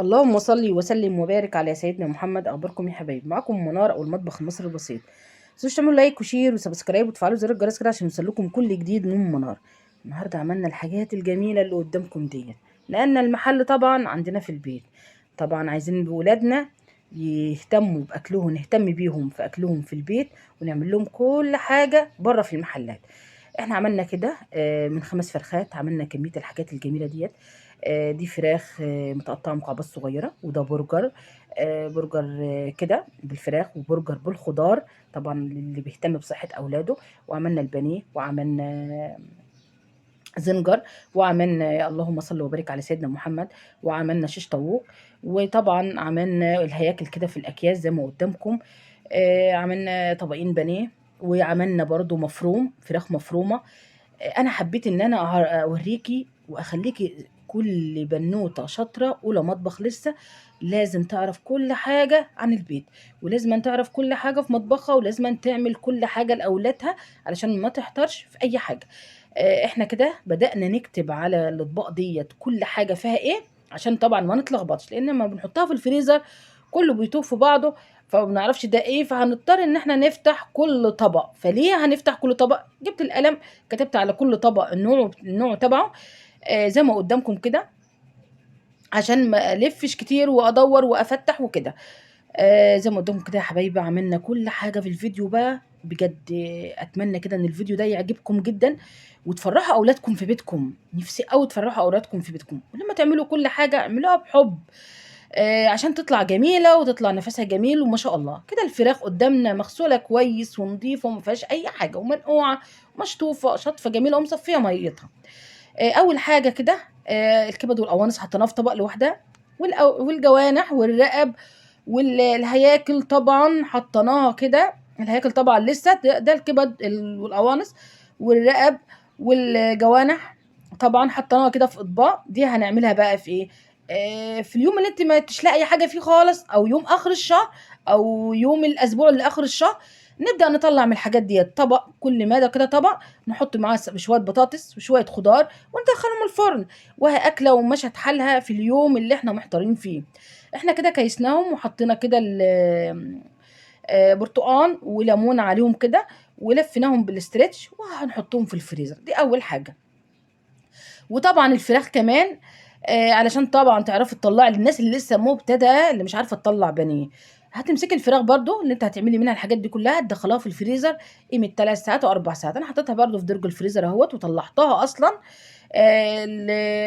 اللهم صل وسلم وبارك على سيدنا محمد. اخباركم يا حبايبي؟ معاكم منار او المطبخ المصري البسيط. متنسوش تعملوا لايك وشير وسبسكرايب وتفعلوا زر الجرس كده عشان يوصلكم كل جديد من منار. النهارده عملنا الحاجات الجميله اللي قدامكم ديت، لان المحل طبعا عندنا في البيت. طبعا عايزين بولادنا يهتموا باكلهم، نهتم بيهم في اكلهم في البيت، ونعمل لهم كل حاجه بره في المحلات. احنا عملنا كده من 5 فرخات، عملنا كمية الحاجات الجميلة ديت. دي فراخ متقطعة مكعبات صغيرة، وده برجر. برجر كده بالفراخ، وبرجر بالخضار، طبعا اللي بيهتم بصحة أولاده. وعملنا البانيه، وعملنا زنجر، وعملنا اللهم صل وبارك على سيدنا محمد، وعملنا شيش طاووق. وطبعا عملنا الهياكل كده في الأكياس زي ما قدامكم. عملنا طبقين بانيه، وعملنا برضو مفروم، فراخ مفرومة. انا حبيت ان انا اوريكي واخليكي كل بنوته شاطره اولى مطبخ لسه لازم تعرف كل حاجه عن البيت، ولازم أن تعرف كل حاجه في مطبخها، ولازم أن تعمل كل حاجه لاولادها علشان ما تحترش في اي حاجه. احنا كده بدأنا نكتب على الاطباق ديت كل حاجه فيها ايه، عشان طبعا ما نتلخبطش، لان لما بنحطها في الفريزر كله بيتوه في بعضه، فما بنعرفش ده ايه، فهنضطر ان احنا نفتح كل طبق. فليه هنفتح كل طبق؟ جبت القلم، كتبت على كل طبق النوع تبعه، زي ما قدامكم كده، عشان ما الفش كتير وادور وافتح وكده. زي ما قدامكم كده يا حبايبي، عملنا كل حاجه في الفيديو بقى بجد. اتمنى كده ان الفيديو ده يعجبكم جدا، وتفرحوا اولادكم في بيتكم. نفسي قوي تفرحوا اولادكم في بيتكم، ولما تعملوا كل حاجه اعملوها بحب، عشان تطلع جميله وتطلع نفسها جميل. وما شاء الله كده الفراخ قدامنا مغسوله كويس ونظيفه وما فيهاش اي حاجه، ومنقوعه ومشطوفه شطفه جميله ومصفيه ميتها. اول حاجه كده، الكبد والقوانص حطيناها في طبق لوحدها، والجوانح والرقب والهياكل طبعا حطيناها كده. الهياكل طبعا لسه، ده الكبد والقوانص والرقب والجوانح، طبعا حطيناها كده في اطباق. دي هنعملها بقى في ايه؟ في اليوم اللي انت ما تلاقي حاجه فيه خالص، او يوم اخر الشهر، او يوم الاسبوع اللي اخر الشهر، نبدا نطلع من الحاجات ديت طبق، كل ماده كده طبق، نحط معاه شويه بطاطس وشويه خضار وندخلهم الفرن، وهي اكله ومشت حالها في اليوم اللي احنا محتارين فيه. احنا كده كيسناهم وحطينا كده برتقان وليمون عليهم كده، ولفيناهم بالاسترتش وهنحطهم في الفريزر. دي اول حاجه. وطبعا الفراخ كمان، علشان طبعا تعرفي تطلعي للناس اللي لسه مبتدئه اللي مش عارفه تطلع بانيه، هتمسكي الفراخ برضو اللي انت هتعملي منها الحاجات دي كلها، تدخليها في الفريزر قيمه 3 ساعات و4 ساعات. انا حطيتها برضو في درج الفريزر اهوت وطلعتها اصلا.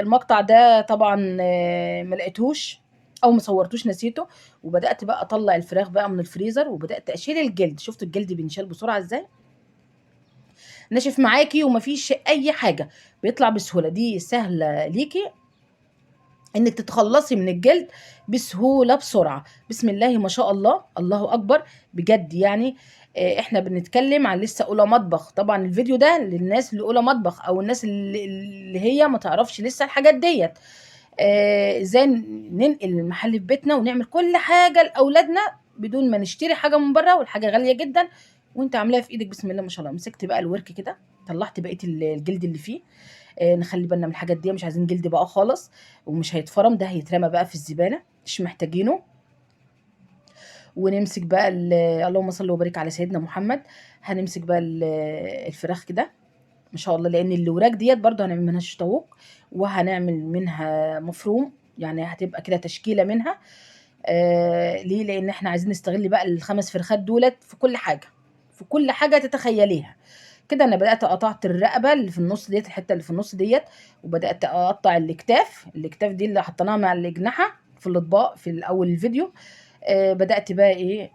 المقطع ده طبعا ما لقيتهوش او ما صورتوش، نسيته. وبدات بقى اطلع الفراخ بقى من الفريزر، وبدات اشيل الجلد. شفتوا الجلد بينشال بسرعه ازاي؟ ناشف معاكي ومفيش اي حاجه، بيطلع بسهوله. دي سهله ليكي انك تتخلصي من الجلد بسهوله بسرعه. بسم الله ما شاء الله، الله اكبر بجد يعني. احنا بنتكلم عن لسه اولى مطبخ. طبعا الفيديو ده للناس اللي اولى مطبخ، او الناس اللي هي ما تعرفش لسه الحاجات ديت. ازاي ننقل المحل في بيتنا ونعمل كل حاجه لاولادنا بدون ما نشتري حاجه من بره، والحاجه غاليه جدا وانت عاملاها في ايدك. بسم الله ما شاء الله. مسكت بقى الورك كده، طلعت بقيه الجلد اللي فيه. نخلي بالنا من الحاجات دي، مش عايزين جلد بقى خالص، ومش هيتفرم، ده هيترمى بقى في الزبالة، مش محتاجينه. ونمسك بقى اللهم صل وبارك على سيدنا محمد. هنمسك بقى الفراخ كده ما شاء الله، لان الوراك ديت برضو هنعمل منها شطاووق، وهنعمل منها مفروم، يعني هتبقى كده تشكيلة منها. ليه؟ لان احنا عايزين نستغل بقى ال5 فرخات دولت في كل حاجة، في كل حاجة تتخيليها. كده انا بدات قطعت الرقبه اللي في النص ديت، الحته اللي في النص ديت، وبدات اقطع الاكتاف دي اللي حطيناها مع الاجنحه في الاطباق في الاول الفيديو. بدات بقى ايه،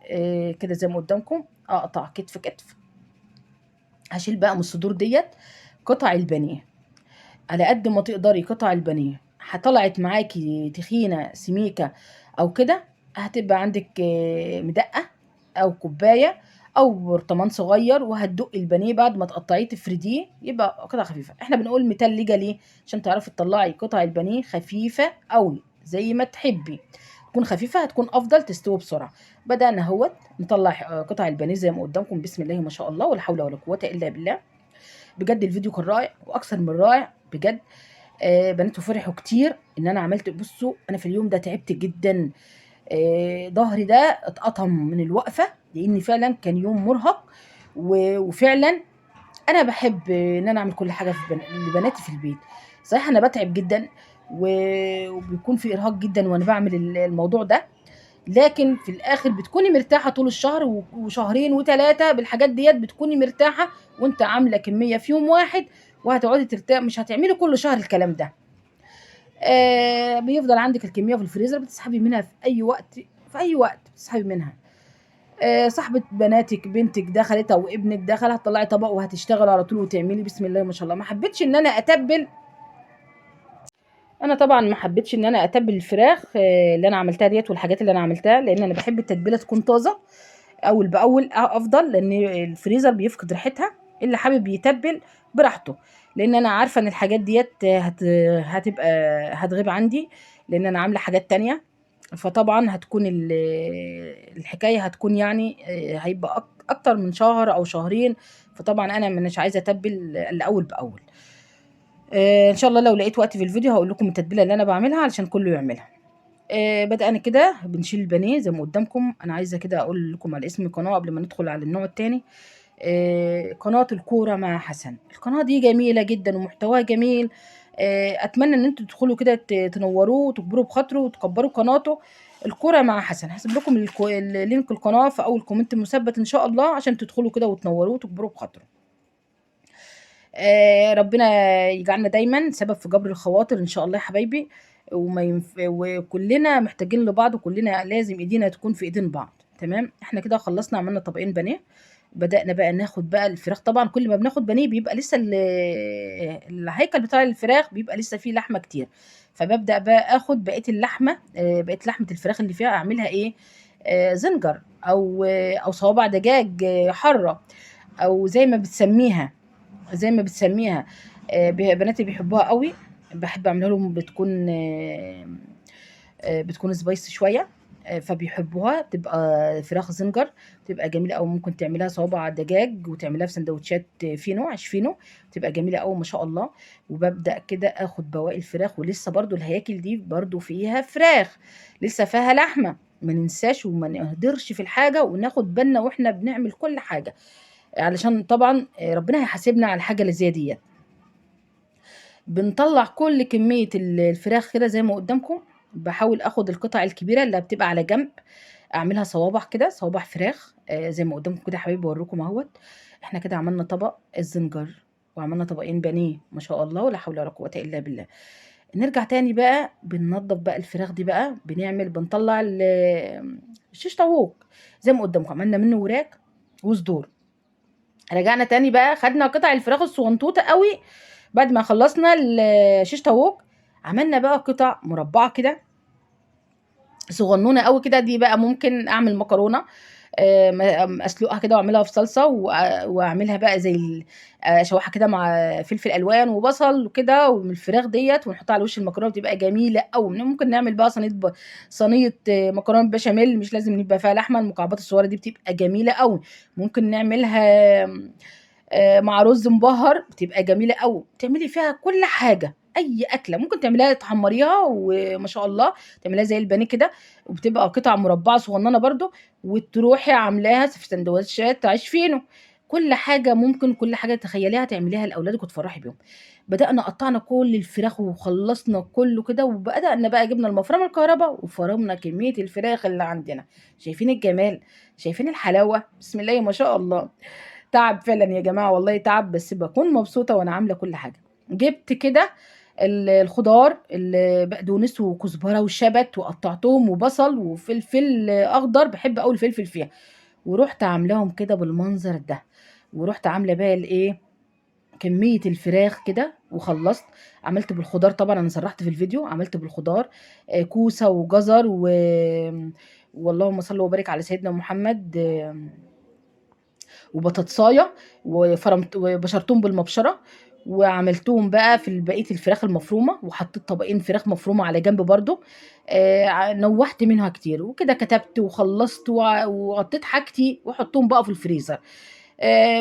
كده زي ما قدامكم اقطع كتف كتف. هشيل بقى من الصدور ديت قطع البانيه على قد ما تقدري. قطع البانيه طلعت معاكي تخينه سميكه او كده، هتبقى عندك مدقه او كوبايه او برطمان صغير، وهتدقي البانيه بعد ما تقطعيه تفرديه يبقى قطع خفيفه. احنا بنقول متلجه ليه؟ عشان تعرفي تطلعي قطع البانيه خفيفه قوي زي ما تحبي. تكون خفيفه هتكون افضل، تستوي بسرعه. بدانا اهوت نطلع قطع البانيه زي ما قدامكم. بسم الله ما شاء الله، ولا حول ولا قوه الا بالله. بجد الفيديو كان رائع واكثر من رائع بجد. بنات فرحوا كتير ان انا عملت. بصوا انا في اليوم ده تعبت جدا، ظهري ده اتقطم من الوقفه، لان فعلا كان يوم مرهق. وفعلا انا بحب ان انا اعمل كل حاجه لبناتي في البيت. صحيح انا بتعب جدا وبيكون في ارهاق جدا وانا بعمل الموضوع ده، لكن في الاخر بتكوني مرتاحه طول الشهر وشهرين وثلاثه بالحاجات ديت بتكوني مرتاحه، وانت عامله كميه في يوم واحد وهتقعدي ترتاح، مش هتعملي كل شهر الكلام ده. بيفضل عندك الكميه في الفريزر، بتسحبي منها في اي وقت، في اي وقت بتسحبي منها. صاحبة بناتك بنتك دخلت او ابنك دخل، هتطلعي طبق وهتشتغل على طول وتعملي بسم الله ما شاء الله. ما حبيتش ان انا اتبل، انا طبعا ما حبيتش ان انا اتبل الفراخ اللي انا عملتها ديت والحاجات اللي انا عملتها، لان انا بحب التتبيله تكون طازه اول باول افضل، لان الفريزر بيفقد ريحتها. اللي حابب يتبل براحته، لان انا عارفه ان الحاجات ديت هتبقى هتغيب عندي، لان انا عامله حاجات تانية. فطبعا هتكون الحكايه هتكون يعني هيبقى اكتر من شهر او شهرين. فطبعا انا مش عايزه اتبل الا اول باول. ان شاء الله لو لقيت وقت في الفيديو هقول لكم التتبيله اللي انا بعملها علشان كله يعملها. بدأنا كده بنشيل البانيه زي ما قدامكم. انا عايزه كده اقول لكم على اسم القناه قبل ما ندخل على النوع التاني. قناه الكوره مع حسن. القناه دي جميله جدا ومحتواها جميل. اتمنى ان انتوا تدخلوا كده تنوروه وتكبروا بخاطره وتكبروا قناته. الكوره مع حسن. هسيب لكم لينك القناه في اول كومنت مثبت ان شاء الله، عشان تدخلوا كده وتنوروه وتكبروا بخاطره. ربنا يجعلنا دايما سبب في جبر الخواطر ان شاء الله يا حبايبي. وكلنا محتاجين لبعض، وكلنا لازم ايدينا تكون في ايدين بعض. تمام، احنا كده خلصنا، عملنا طبقين بانيه. بدأنا بقى ناخد بقى الفراخ. طبعا كل ما بناخد بانيه بيبقى لسه الهيكل بتاع الفراخ بيبقى لسه فيه لحمه كتير. فببدأ بقى اخد بقيه اللحمه، بقيه لحمه الفراخ اللي فيها اعملها ايه، زنجر او صوابع دجاج حره، او زي ما بتسميها. بناتي بيحبوها قوي. باحب اعملها لهم، بتكون سبايسي شويه. فبيحبوها، تبقى فراخ زنجر، تبقى جميله قوي. ممكن تعملها صوابع دجاج وتعملها في سندوتشات فينو، عيش فينو، تبقى جميله قوي ما شاء الله. وببدا كده اخد بواقي الفراخ، ولسه برضو الهياكل دي برضو فيها فراخ، لسه فيها لحمه. ما ننساش وما نهدرش في الحاجه، وناخد بالنا واحنا بنعمل كل حاجه، علشان طبعا ربنا هيحاسبنا على الحاجه اللي زي ديت. بنطلع كل كمية الفراخ كده زي ما قدامكم. بحاول اخد القطع الكبيرة اللي بتبقى على جنب، اعملها صوابع كده، صوابع فراخ زي ما قدامكم كده يا حبايبي، بوريكم اهوت. احنا كده عملنا طبق الزنجر، وعملنا طبقين بانيه ما شاء الله، ولا حول ولا قوة الا بالله. نرجع تاني بقى، بننضف بقى الفراخ دي بقى، بنطلع الشيش طاووق زي ما قدامكم. عملنا منه وراك وصدور. رجعنا تاني بقى، خدنا قطع الفراخ الصغنطوطة قوي. بعد ما خلصنا الشيش طاووق، عملنا بقى قطع مربعة كده صغنونة قوي كده. دي بقى ممكن اعمل مكرونة، اسلقها كده واعملها في صلصة، واعملها بقى زي اشوحها كده مع فلفل الوان وبصل وكده، ومن الفراخ ديت ونحطها على وش المكرونة، بتبقى جميلة قوي. ممكن نعمل بقى صينية مكرونة بشاميل، مش لازم يبقى فيها لحمة. المكعبات الصغيرة دي بتبقى جميلة قوي. ممكن نعملها مع رز مبهر، بتبقى جميله قوي. تعملي فيها كل حاجه، اي اكله ممكن تعمليها تحمريها وما شاء الله تعمليها زي البانيه كده، وبتبقى قطع مربعه صغننه برضو، وتروحي عاملاها في سندوتشات عيش فينو. كل حاجه ممكن، كل حاجه تخيليها تعمليها لاولادك وتفرحي بيهم. بدأنا قطعنا كل الفراخ وخلصنا كله كده، وبدأنا بقى جبنا المفرمه الكهرباء وفرمنا كميه الفراخ اللي عندنا. شايفين الجمال، شايفين الحلاوه، بسم الله ما شاء الله. تعب فعلا يا جماعة، والله تعب، بس بكون مبسوطة وانا عاملة كل حاجة. جبت كده الخضار، البقدونس وكزبرة وشبت، وقطعتهم وبصل وفلفل اخضر، بحب قوي الفلفل فيها. ورحت عاملاهم كده بالمنظر ده. ورحت عاملة بقى الايه، كمية الفراخ كده وخلصت. عملت بالخضار طبعا، انا سرحت في الفيديو، عملت بالخضار كوسة وجزر واللهم صل وبارك على سيدنا محمد، وبطاطسايه، وفرمت وبشرتهم بالمبشره. وعملتهم بقى في بقيه الفراخ المفرومه، وحطيت طبقين فراخ مفرومه على جنب برضو. نوحت منها كتير، وكده كتبت وخلصت وغطيت حاجتي، واحطهم بقى في الفريزر.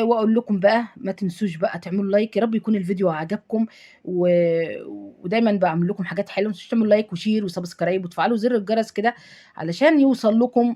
واقول لكم بقى ما تنسوش بقى تعملوا لايك، يا رب يكون الفيديو عجبكم، و... ودايما بعمل لكم حاجات حلوه. ما تنسوش تعملوا لايك وشير وسبسكرايب وتفعلوا زر الجرس كده علشان يوصل لكم